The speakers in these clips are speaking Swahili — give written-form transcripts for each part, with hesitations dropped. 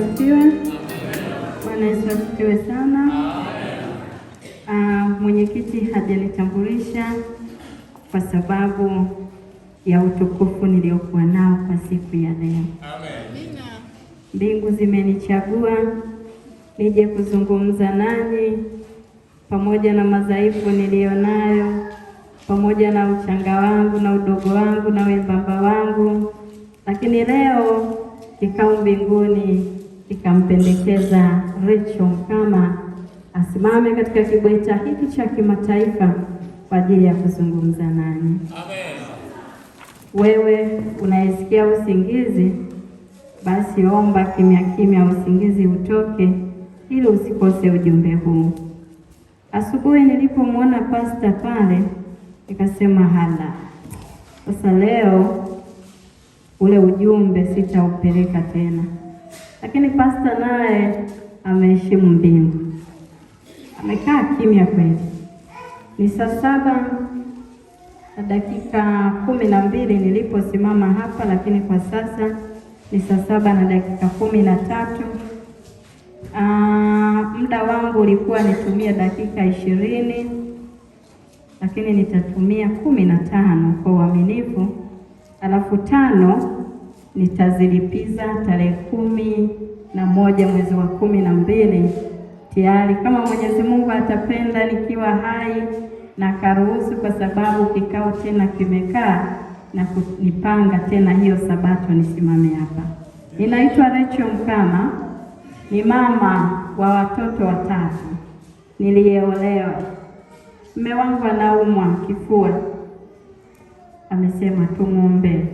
asifiwe. Bwana Yesu asifiwe sana. Mwenyekiti hajanitambulisha kwa sababu ya utukufu niliokuwa nao kwa siku ya leo. Amen. Mbingu zimenichagua nije kuzungumza nanyi pamoja na madhaifu nilionayo, pamoja na uchanga wangu na udogo wangu na wembamba wangu, lakini leo kikao mbinguni kikampendekeza Rachel Mkama asimame katika kibweta hiki cha kimataifa kwa ajili ya kuzungumza nanyi. Amen. Wewe unayesikia usingizi, basi omba kimya kimya usingizi utoke ili usikose ujumbe huu. Asubuhi nilipomwona pasta pale nikasema hala, sasa leo ule ujumbe sitaupeleka tena. Lakini pasta naye ameheshimu mbingu, amekaa kimya kweli. Ni saa 7:12 niliposimama hapa, lakini kwa sasa ni saa 7:13. Muda wangu ulikuwa nitumie dakika 20, lakini nitatumia 15 kwa uaminifu, alafu 5 nitazilipiza tarehe 11 mwezi wa 12 tayari, kama Mwenyezi Mungu atapenda, nikiwa hai na karuhusu, kwa sababu kikao tena kimekaa na kunipanga tena hiyo Sabato nisimame hapa. Ninaitwa Rachel Mkama, ni mama wa watoto 3, nilieolewa. Mume wangu anaumwa kifua, amesema tumuombe. Amen.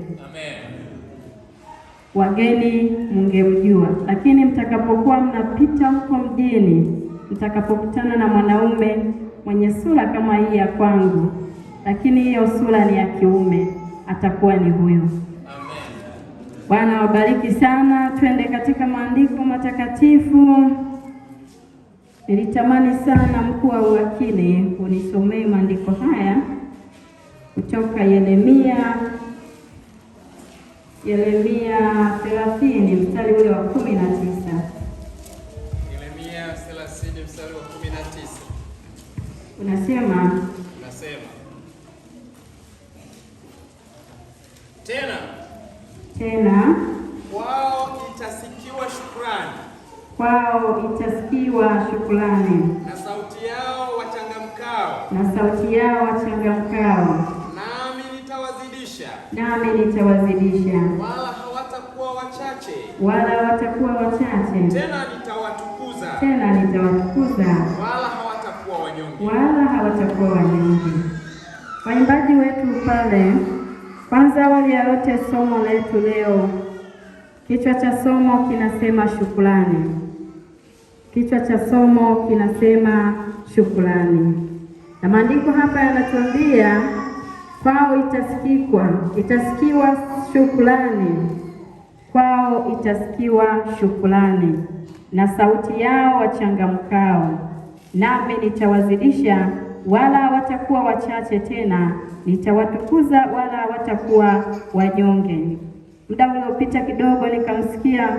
Wageni mungemjua, lakini mtakapokuwa mnapita huko mjini, mtakapokutana na mwanaume mwenye sura kama hii ya kwangu, lakini hiyo sura ni ya kiume, atakuwa ni huyo. Amen. Bwana wabariki sana. Twende katika maandiko matakatifu. Nilitamani sana mkuu wa uwakili unisomee maandiko haya kutoka Yeremia 30 mstari ule wa 19. Yeremia 30 mstari wa 19. Unasema tena kwao itasikiwa shukrani na sauti yao wachangamkao, nami nitawazidisha wala hawatakuwa wachache, tena nitawatukuza wala hawatakuwa wanyonge. Waimbaji wetu pale, kwanza awali ya yote, somo letu leo, kichwa cha somo kinasema shukrani. Kichwa cha somo kinasema shukrani, na maandiko hapa yanatuambia kwao itasikiwa shukrani na sauti yao wachangamkao, nami nitawazidisha wala hawatakuwa wachache, tena nitawatukuza wala hawatakuwa wanyonge. Muda uliopita kidogo nikamsikia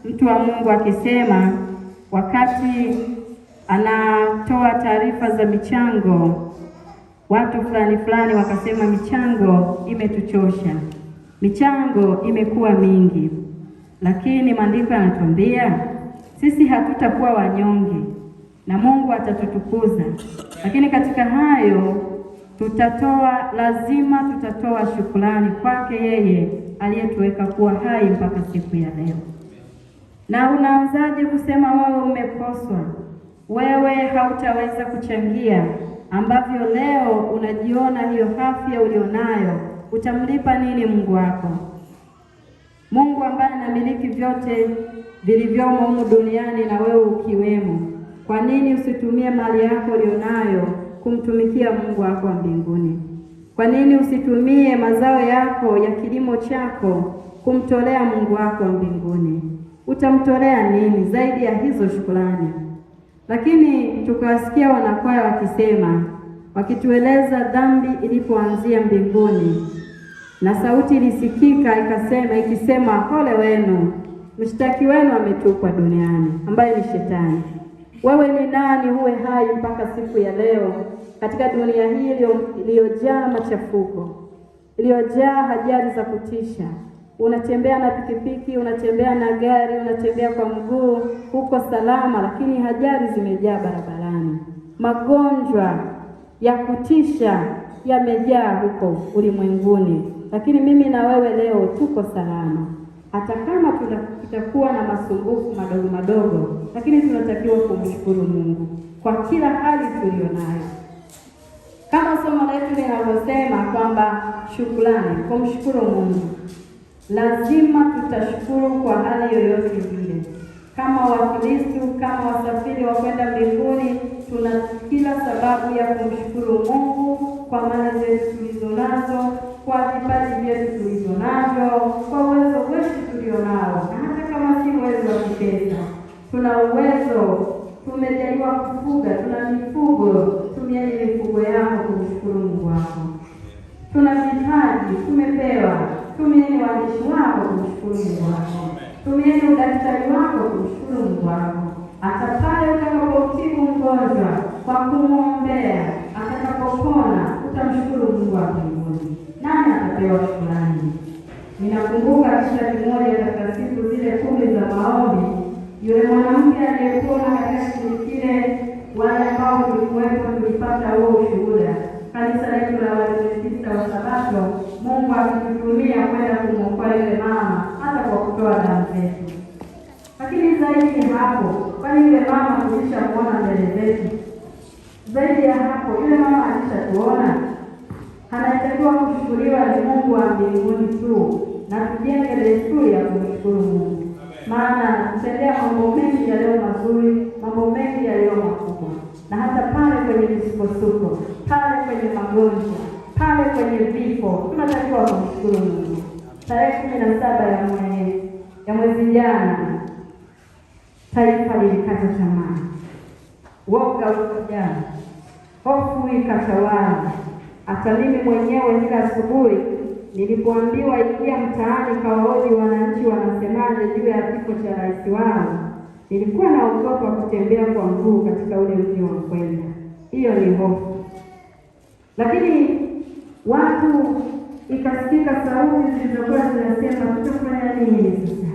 mtu wa Mungu akisema, wakati anatoa taarifa za michango, watu fulani wakasema michango imetuchosha, michango imekuwa mingi. Lakini maandiko yanatuambia sisi hatutakuwa wanyonge na Mungu atatutukuza. Lakini katika hayo lazima tutatoa shukrani kwake yeye aliyetuweka kuwa hai mpaka siku ya leo. Na unaanzaje kusema wewe umekoswa, wewe hautaweza kuchangia, ambavyo leo unajiona hiyo afya ulionayo? Utamlipa nini Mungu wako? Mungu ambaye anamiliki vyote vilivyomo humu duniani na wewe ukiwemo. Kwa nini usitumie mali yako ulionayo kumtumikia Mungu wako wa mbinguni? Kwa nini usitumie mazao yako ya kilimo chako kumtolea Mungu wako wa mbinguni? Utamtolea nini zaidi ya hizo shukrani? Lakini tukawasikia wanakwaya wakisema, wakitueleza dhambi ilipoanzia mbinguni, na sauti ilisikika ikisema, ole wenu mshtaki wenu ametupwa duniani, ambaye ni Shetani. Wewe ni nani uwe hai mpaka siku ya leo katika dunia hii iliyojaa machafuko, iliyojaa ajali za kutisha? Unatembea na pikipiki, unatembea na gari, unatembea kwa mguu, huko salama, lakini ajali zimejaa barabarani. Magonjwa ya kutisha yamejaa huko ulimwenguni, lakini mimi na wewe leo tuko salama. Hata kama tutakuwa na masumbufu madogo madogo, lakini tunatakiwa kumshukuru Mungu kwa kila hali tuliyonayo. Kama somo letu linavyosema kwamba shukrani, kumshukuru Mungu. Lazima tutashukuru kwa hali yoyote vile. Kama Wakristo, kama wasafiri wa kwenda mbinguni, tuna kila sababu ya kumshukuru Mungu kwa mali zetu tulizonazo, kwa vipaji vyetu tulizonavyo, kwa uwezo wetu tulionao. Na hata kama si uwezo wa kipesa, tuna uwezo, tumejaliwa kufuga, tuna mifugo. Tumieni mifugo yako kumshukuru Mungu wako. Tuna vipaji tumepewa, tumieni waandishi wako kumshukuru Mungu wako. Tumieni udaktari wako kumshukuru Mungu wako. Hata pale utakapotibu mgonjwa kwa kumwombea, atakapopona utamshukuru Mungu wa mbinguni. Nani atapewa shukrani? Ninakumbuka kisa kimoja katika siku zile 10 za maombi. Yule mwanamke aliyekuwa katika kipindi kile, wale ambao tulikuwepo tulipata huo ushuhuda. Kanisa letu la Waadventista wa Sabato, Mungu akitutumia kwenda kumwokoa yule mama hata kwa kutoa damu zetu. Lakini zaidi ya hapo, kwani yule mama tulishamuona mbele zetu. Zaidi ya hapo, yule mama alishatuona. Anatakiwa kushukuriwa ni Mungu wa mbinguni tu, na tujenge desturi ya kumshukuru Mungu. Maana anatutendea mambo mengi yaliyo mazuri, mambo mengi yaliyo makubwa. Na hata pale kwenye misukosuko, pale kwenye magonjwa, pale kwenye vifo, tunatakiwa kumshukuru Mungu. Tarehe 17 ya mwezi jana, taifa lilikata tamaa. Woga ukajaa, hofu ikatawala. Hata mimi mwenyewe kila asubuhi nilipoambiwa ingia mtaani kawahoji wananchi wanasemaje juu ya kifo cha rais wao, nilikuwa naogopa kutembea kwa mguu katika ule mji wa kwenda. Hiyo ni hofu. Lakini watu ikasikika sauti zilizokuwa zinasema tutafanya nini sasa?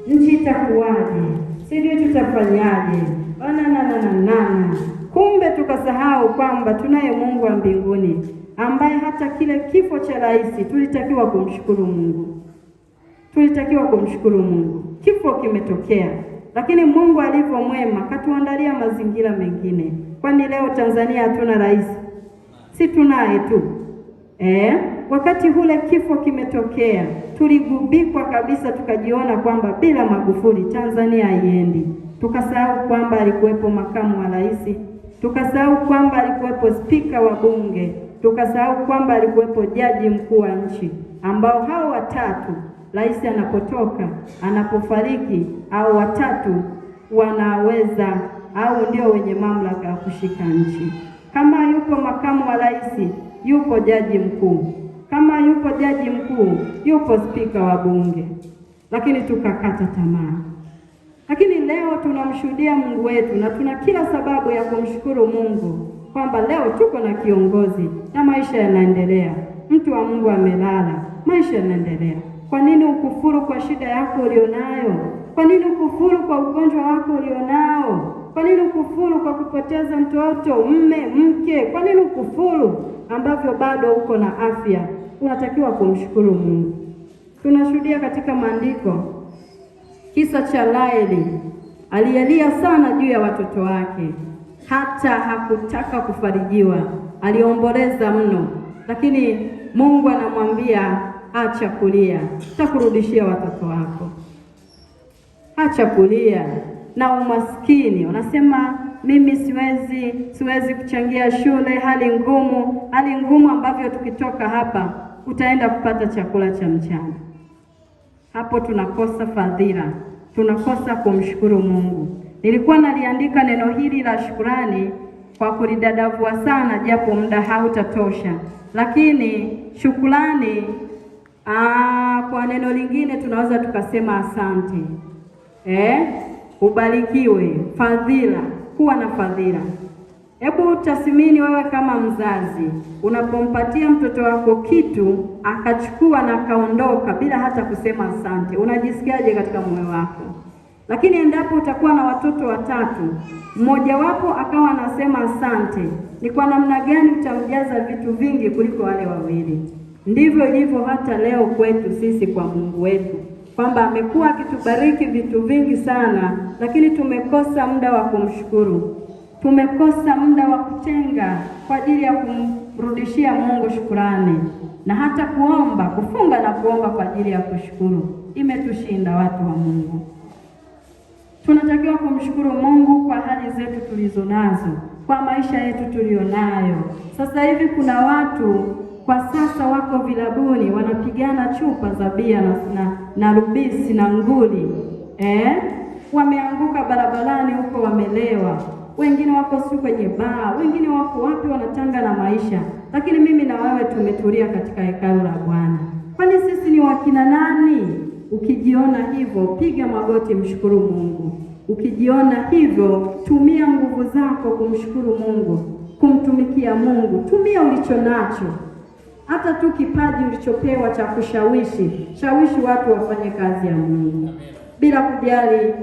Nchi itakuwaje? Sijui tutafanyaje? Kumbe tukasahau kwamba tunaye Mungu wa mbinguni ambaye hata kile kifo cha rais tulitakiwa kumshukuru Mungu. Tulitakiwa kumshukuru Mungu. Kifo kimetokea, lakini Mungu alivyo mwema katuandalia mazingira mengine. Kwani leo Tanzania hatuna rais? Si tunaye tu. Wakati ule kifo kimetokea, tuligubikwa kabisa, tukajiona kwamba bila Magufuli Tanzania haiendi. Tukasahau kwamba alikuwepo makamu wa rais, tukasahau kwamba alikuwepo spika wa bunge, tukasahau kwamba alikuwepo jaji mkuu wa nchi, ambao hao watatu, rais anapotoka, anapofariki, au watatu wanaweza au ndio wenye mamlaka ya kushika nchi. Kama yupo makamu wa rais, yupo jaji mkuu. Kama yupo jaji mkuu, yupo spika wa bunge. Lakini tukakata tamaa. Lakini leo tunamshuhudia Mungu wetu na tuna kila sababu ya kumshukuru Mungu kwamba leo tuko na kiongozi na maisha yanaendelea. Mtu wa Mungu amelala, maisha yanaendelea. Kwa nini ukufuru kwa shida yako ulionayo? Kwa nini ukufuru kwa ugonjwa wako ulionao? Kwa nini ukufuru kwa kupoteza mtoto, mme, mke? Kwa nini ukufuru ambavyo bado uko na afya? Unatakiwa kumshukuru Mungu. Tunashuhudia katika maandiko kisa cha Laeli. Alialia sana juu ya watoto wake, hata hakutaka kufarijiwa, aliomboleza mno. Lakini Mungu anamwambia acha kulia, nitakurudishia watoto wako. Acha kulia na umaskini. Unasema mimi siwezi kuchangia shule, hali ngumu ambavyo tukitoka hapa utaenda kupata chakula cha mchana. Hapo tunakosa fadhila, tunakosa kumshukuru Mungu. Nilikuwa naliandika neno hili la shukrani kwa kulidadavua sana, japo muda hautatosha. Lakini shukrani kwa neno lingine tunaweza tukasema asante. Ubarikiwe. Fadhila, kuwa na fadhila. Hebu tathmini wewe kama mzazi, unapompatia mtoto wako kitu akachukua na akaondoka bila hata kusema asante, unajisikiaje katika moyo wako? Lakini endapo utakuwa na watoto watatu, mmoja wapo akawa anasema asante, ni kwa namna gani utamjaza vitu vingi kuliko wale wawili? Ndivyo ilivyo hata leo kwetu sisi kwa Mungu wetu, kwamba amekuwa akitubariki vitu vingi sana, lakini tumekosa muda wa kumshukuru. Tumekosa muda wa kutenga kwa ajili ya kumrudishia Mungu shukrani, na hata kuomba, kufunga na kuomba kwa ajili ya kushukuru. Imetushinda watu wa Mungu. Tunatakiwa kumshukuru Mungu kwa hali zetu tulizo nazo, kwa maisha yetu tulionayo. Sasa hivi kuna watu kwa sasa wako vilabuni wanapigana chupa za bia na rubisi na nguli. Wameanguka barabarani huko wamelewa. Wengine wako si kwenye baa, wengine wako wapi wanatanga na maisha. Lakini mimi na wewe tumetulia katika hekalu la Bwana. Kwani sisi ni wakina nani? Ukijiona hivyo, piga magoti, mshukuru Mungu. Ukijiona hivyo, tumia nguvu zako kumshukuru Mungu, kumtumikia Mungu. Tumia ulicho nacho. Hata tu kipaji ulichopewa cha kushawishi, shawishi watu wafanye kazi ya Mungu. Bila kujali,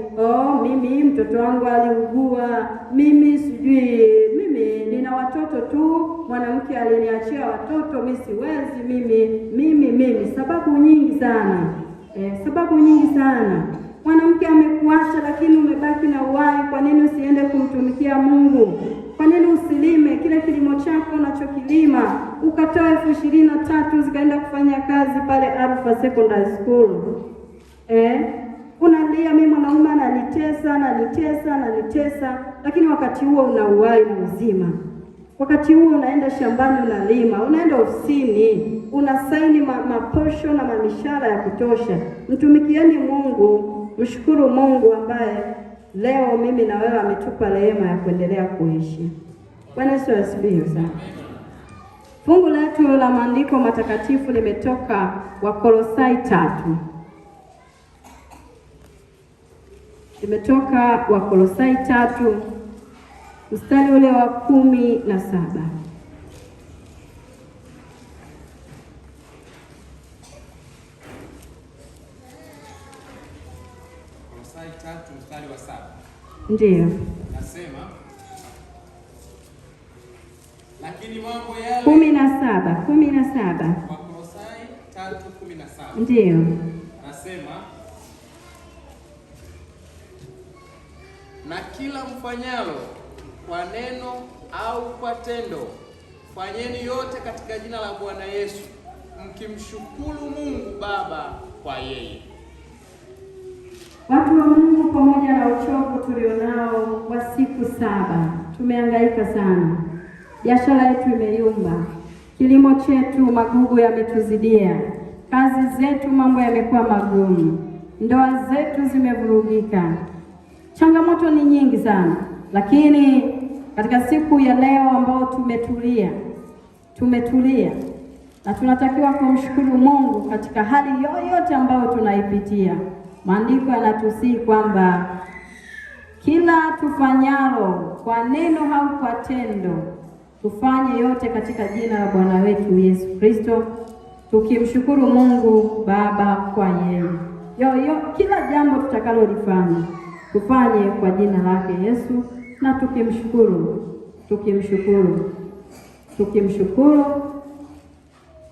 mimi mtoto wangu aliugua, mimi sijui, mimi nina watoto tu, mwanamke aliniachia watoto, mimi siwezi, mimi. Sababu nyingi sana. Sababu nyingi sana. Mwanamke amekuacha lakini umebaki na uhai, kwa nini usiende kumtumikia Mungu? Kwa nini usilime kile kilimo chako unachokilima, ukatoa 23,000 zikaenda kufanya kazi pale Alpha Secondary School? Unalia, mimi mwanaume ananitesa, lakini wakati huo una uhai mzima. Wakati huo unaenda shambani unalima, unaenda ofisini, unasaini maposho na mamishara ya kutosha. Mtumikieni Mungu, mshukuru Mungu ambaye leo mimi na wewe ametupa rehema ya kuendelea kuishi. Bwana Yesu asifiwe sana. Fungu letu la maandiko matakatifu limetoka Wakolosai 3. Limetoka Wakolosai 3 mstari ule wa 17. Wakolosai 3 mstari wa 7. Ndiyo. Nasema, lakini mambo yale 17. Wakolosai 3:17. Ndiyo. Nasema, na kila mfanyalo kwa neno au kwa tendo, fanyeni yote katika jina la Bwana Yesu, mkimshukuru Mungu Baba kwa yeye. Watu wa Mungu, pamoja na uchovu tulionao wa siku 7, tumehangaika sana. Biashara yetu imeyumba, kilimo chetu magugu yametuzidia, kazi zetu mambo yamekuwa magumu, ndoa zetu zimevurugika. Changamoto ni nyingi sana, lakini katika siku ya leo ambao tumetulia na tunatakiwa kumshukuru Mungu katika hali yoyote ambayo tunaipitia. Maandiko yanatusihi kwamba kila tufanyalo kwa neno au kwa tendo, tufanye yote katika jina la Bwana wetu Yesu Kristo, tukimshukuru Mungu Baba kwa yeye. Kila jambo tutakalolifanya tufanye kwa jina lake Yesu, na tukimshukuru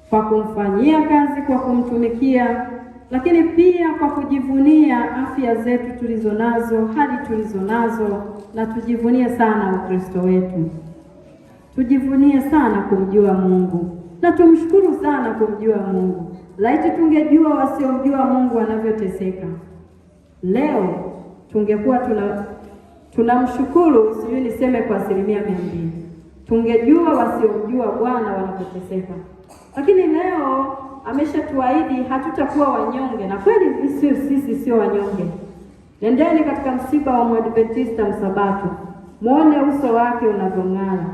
kwa kumfanyia kazi, kwa kumtumikia, lakini pia kwa kujivunia afya zetu tulizonazo, hali tulizonazo, na tujivunie sana Ukristo wetu. Tujivunie sana kumjua Mungu na tumshukuru sana kumjua Mungu. Laiti tungejua wasiomjua Mungu wanavyoteseka. Leo tungekuwa tunamshukuru, sijui niseme kwa 200%. Tungejua wasiomjua Bwana wanapoteseka. Lakini leo ameshatuahidi hatutakuwa wanyonge, na kweli sisi sio wanyonge. Nendeni katika msiba wa Mwadventista Msabato, muone uso wake unavyong'ara,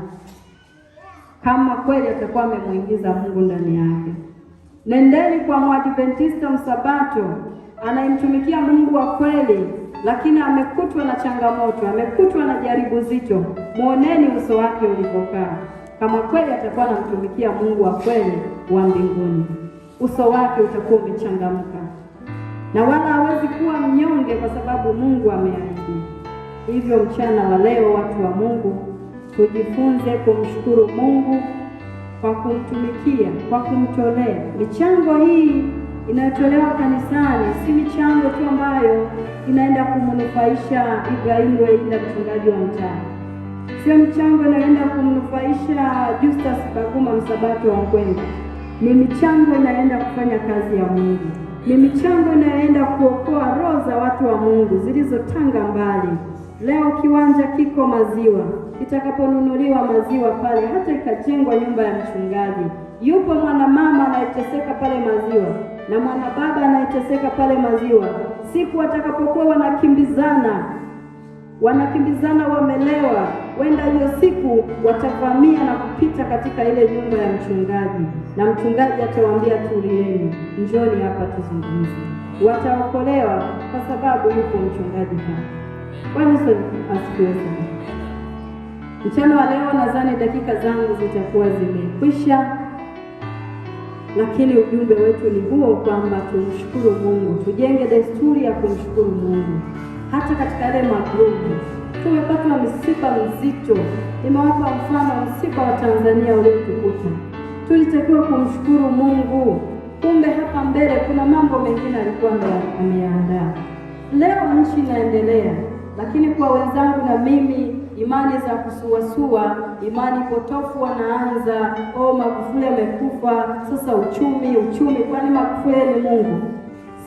kama kweli atakuwa amemuingiza Mungu ndani yake. Nendeni kwa Mwadventista Msabato anayemtumikia Mungu wa kweli, lakini amekutwa na changamoto, amekutwa na jaribu zito. Muoneni uso wake ulivyokaa. Kama kweli atakuwa anamtumikia Mungu wa kweli wa mbinguni, uso wake utakuwa umechangamka, na wala hawezi kuwa mnyonge, kwa sababu Mungu ameahidi. Hivyo mchana wa leo, watu wa Mungu, tujifunze kumshukuru Mungu kwa kumtumikia, kwa kumtolea. Michango hii inayotolewa kanisani si michango tu ambayo inaenda kumnufaisha Ibrahimu Weida, mchungaji wa mtaa. Sio michango inayoenda kumnufaisha Justus Baguma, msabato wa Nkwemba. Ni michango inayoenda kufanya kazi ya Mungu. Ni michango inayoenda kuokoa roho za watu wa Mungu zilizotanga mbali. Leo kiwanja kiko maziwa, itakaponunuliwa maziwa pale, hata ikajengwa nyumba ya mchungaji, yupo mwana mama anayeteseka pale maziwa na mwana baba anayeteseka pale maziwa. Siku watakapokuwa wanakimbizana wamelewa, wenda hiyo siku watavamia na kupita katika ile nyumba ya mchungaji, na mchungaji atawaambia tulieni, njoni hapa tuzungumze. Wataokolewa kwa sababu yupo mchungaji hapa. Bwana Yesu asifiwe sana. Mchana wa leo nadhani dakika zangu zitakuwa zimekwisha, lakini ujumbe wetu ni huo, kwamba tumshukuru Mungu, tujenge desturi ya kumshukuru Mungu. Hata katika yale magrupu tumepatwa msiba mzito. Nimewapa mfano msiba wa Tanzania uliotukuta, tulitakiwa kumshukuru Mungu. Kumbe hapa mbele kuna mambo mengine alikuwa ameandaa. Leo nchi inaendelea, lakini kwa wenzangu na mimi, imani za kusuasua, imani potofu wanaanza. Magufuli amekufa, sasa uchumi. Kwani Magufuli ni Mungu?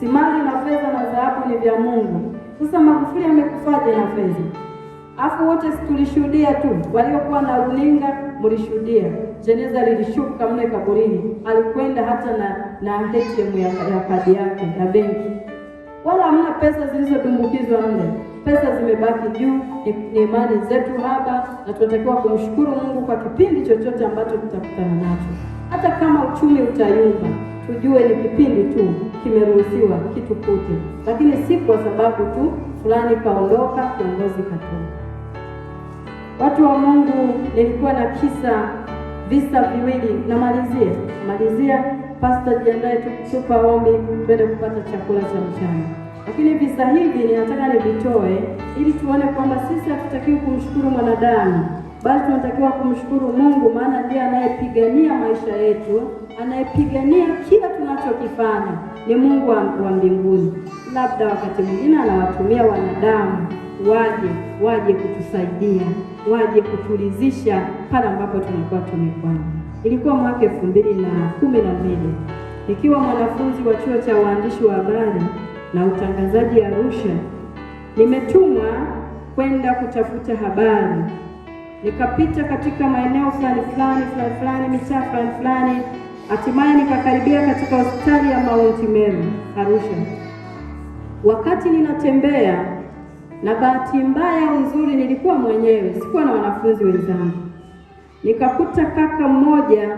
Si mali na fedha na dhahabu ni vya Mungu? Sasa Magufuli amekufaje na fedha? Afu wote tulishuhudia tu, waliokuwa na runinga mlishuhudia, jeneza lilishuka mle kaburini, alikwenda hata na ATM ya kadi yake ya benki, wala hamna pesa zilizodumbukizwa mle. Pesa zimebaki juu. Ni imani zetu haba, na tunatakiwa kumshukuru Mungu kwa kipindi chochote ambacho tutakutana nacho. Hata kama uchumi utayumba, tujue ni kipindi tu, kimeruhusiwa kitukute, lakini si kwa sababu tu fulani kaondoka, kiongozi katoka. Watu wa Mungu, nilikuwa na visa viwili. Namalizia. Pastor, jiandae tupa ombi, twende kupata chakula cha mchana. Lakini visa hivi ninataka nivitoe ili tuone kwamba sisi hatutakiwi kumshukuru mwanadamu, bali tunatakiwa kumshukuru Mungu, maana ndiye anayepigania maisha yetu, anayepigania kila tunachokifanya. Ni Mungu wa mbinguni. Labda wakati mwingine anawatumia wanadamu waje kutusaidia, waje kutulizisha pale ambapo tunakuwa tumekwama. Ilikuwa mwaka 2012 nikiwa mwanafunzi wa chuo cha uandishi wa habari na utangazaji Arusha. Nimetumwa kwenda kutafuta habari. Nikapita katika maeneo fulani, mitaa fulani, hatimaye nikakaribia katika hospitali ya Mount Meru Arusha. Wakati ninatembea, na bahati mbaya nzuri nilikuwa mwenyewe, sikuwa na wanafunzi wenzangu, nikakuta kaka mmoja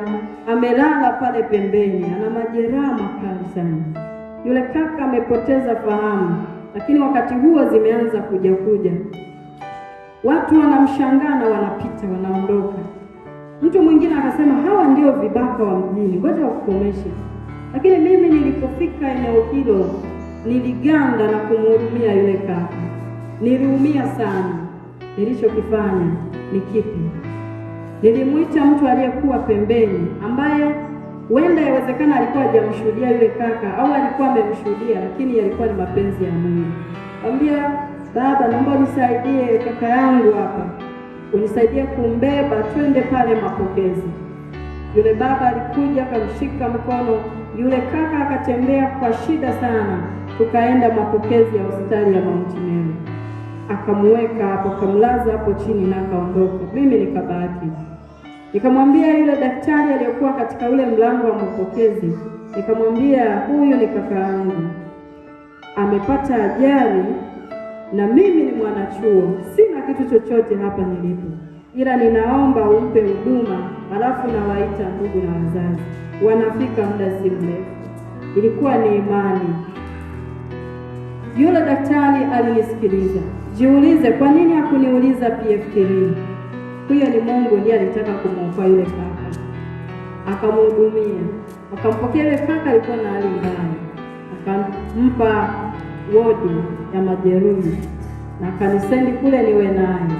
amelala pale pembeni, ana majeraha makali sana. Yule kaka amepoteza fahamu, lakini wakati huo zimeanza kuja. Watu wanamshangaa na wanapita, wanaondoka. Mtu mwingine akasema hawa ndio vibaka wa mjini, ngoja wakukomeshe. Lakini mimi nilipofika eneo hilo, niliganda na kumhurumia yule kaka. Niliumia sana. Nilichokifanya ni kipi? Nilimuita mtu aliyekuwa pembeni, ambaye wenda yawezekana alikuwa hajamshuhudia yule kaka, au alikuwa amemshuhudia, lakini yalikuwa ni mapenzi ya Mungu. Ambia, baba, naomba unisaidie kaka yangu hapa, unisaidie kumbeba, twende pale mapokezi. Yule baba alikuja, akamshika mkono yule kaka, akatembea kwa shida sana, tukaenda mapokezi ya hospitali ya Mount Meru. Akamweka hapo, akamlaza hapo chini na akaondoka. Mimi nikabaki. Nikamwambia yule daktari aliyekuwa katika ule mlango wa mapokezi, nikamwambia, huyu ni kaka yangu, amepata ajali na mimi ni mwanachuo, sina kitu chochote hapa nilipo, ila ninaomba umpe huduma, alafu nawaita ndugu na wazazi, wanafika muda si mrefu. Ilikuwa ni imani. Yule daktari alinisikiliza. Jiulize, kwa nini hakuniuliza PF3? Huyo ni Mungu ndiye alitaka kumwokoa yule kaka. Akamhudumia, akampokea yule kaka, alikuwa na hali mbaya, akampa wodi ya majeruhi na kanisendi kule niwe naye.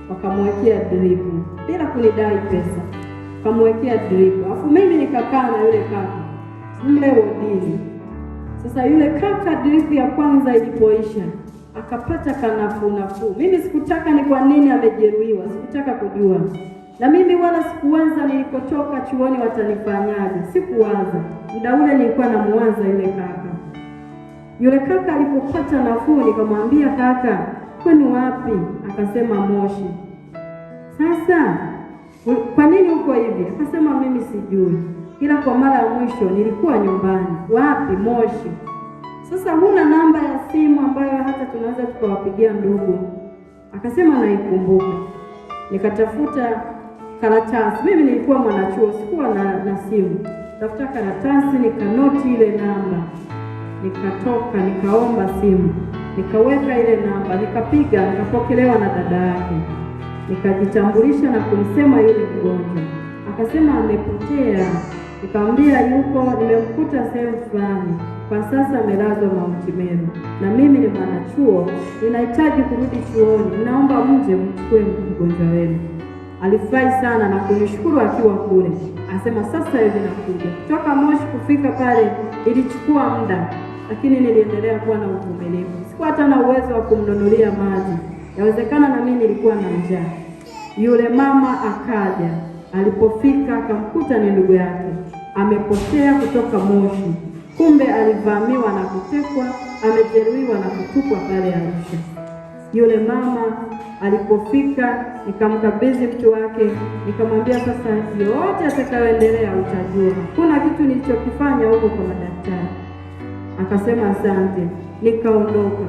Wakamwekea drip bila kunidai pesa, wakamwekea drip. Alafu mimi nikakaa na yule kaka mle wodini. Sasa yule kaka drip ya kwanza ilipoisha akapata nafuu. Mimi sikutaka ni kwa nini amejeruhiwa, sikutaka kujua. Na mimi wala sikuwaza nilikotoka chuoni watanifanyaje, sikuwaza. Muda ule nilikuwa namuwaza yule kaka. Yule kaka alipopata nafuu nikamwambia, kaka, kwani wapi? Akasema Moshi. Sasa kwa nini uko hivi? Akasema mimi sijui, ila kwa mara ya mwisho nilikuwa nyumbani. Wapi? Moshi. Sasa huna namba ya simu ambayo hata tunaweza tukawapigia ndugu? Akasema naikumbuka. Nikatafuta karatasi, mimi nilikuwa mwanachuo, sikuwa na simu. Tafuta karatasi, nikanoti ile namba, nikatoka nikaomba simu, nikaweka ile namba, nikapiga, nikapokelewa na dada yake. Nikajitambulisha na kumsema yule mgonjwa. Akasema amepotea. Nikamwambia yuko, nimemkuta sehemu fulani, kwa sasa amelazwa Mount Meru, na mimi ni mwanachuo, ninahitaji kurudi chuoni, naomba mje mchukue mgonjwa wenu. Alifurahi sana na kunishukuru akiwa kule. Asema sasa hivi nakuja. Kutoka Moshi kufika pale ilichukua muda, lakini niliendelea kuwa na uvumilivu. Sikuwa hata na uwezo wa kumnunulia maji, yawezekana na mimi nilikuwa na njaa. Yule mama akaja, alipofika akamkuta ni ndugu yake amepotea kutoka Moshi. Kumbe alivamiwa na kutekwa, amejeruhiwa na kutupwa pale Arusha. Yule mama alipofika nikamkabidhi mtu wake, nikamwambia sasa yote atakayoendelea utajua. Kuna kitu nilichokifanya huko kwa madaktari. Akasema asante. Nikaondoka.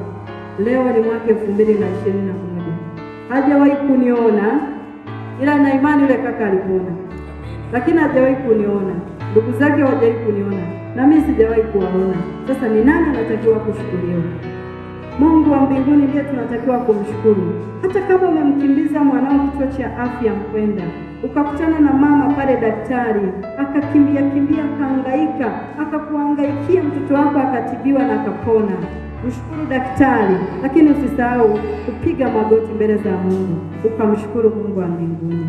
Leo ni mwaka 2021. Hajawahi kuniona, ila na imani yule kaka alipona. Lakini hajawahi kuniona. Ndugu zake hawajawahi kuniona, na mimi sijawahi kuwaona. Sasa ni nani anatakiwa kushukuriwa? Mungu wa mbinguni ndiye tunatakiwa kumshukuru. Hata kama umemkimbiza mwanao kituo cha afya Mkwenda, ukakutana na mama pale daktari akakimbia akahangaika, akakuhangaikia mtoto wako akatibiwa na akapona, mshukuru daktari, lakini usisahau kupiga magoti mbele za Mungu ukamshukuru Mungu wa mbinguni.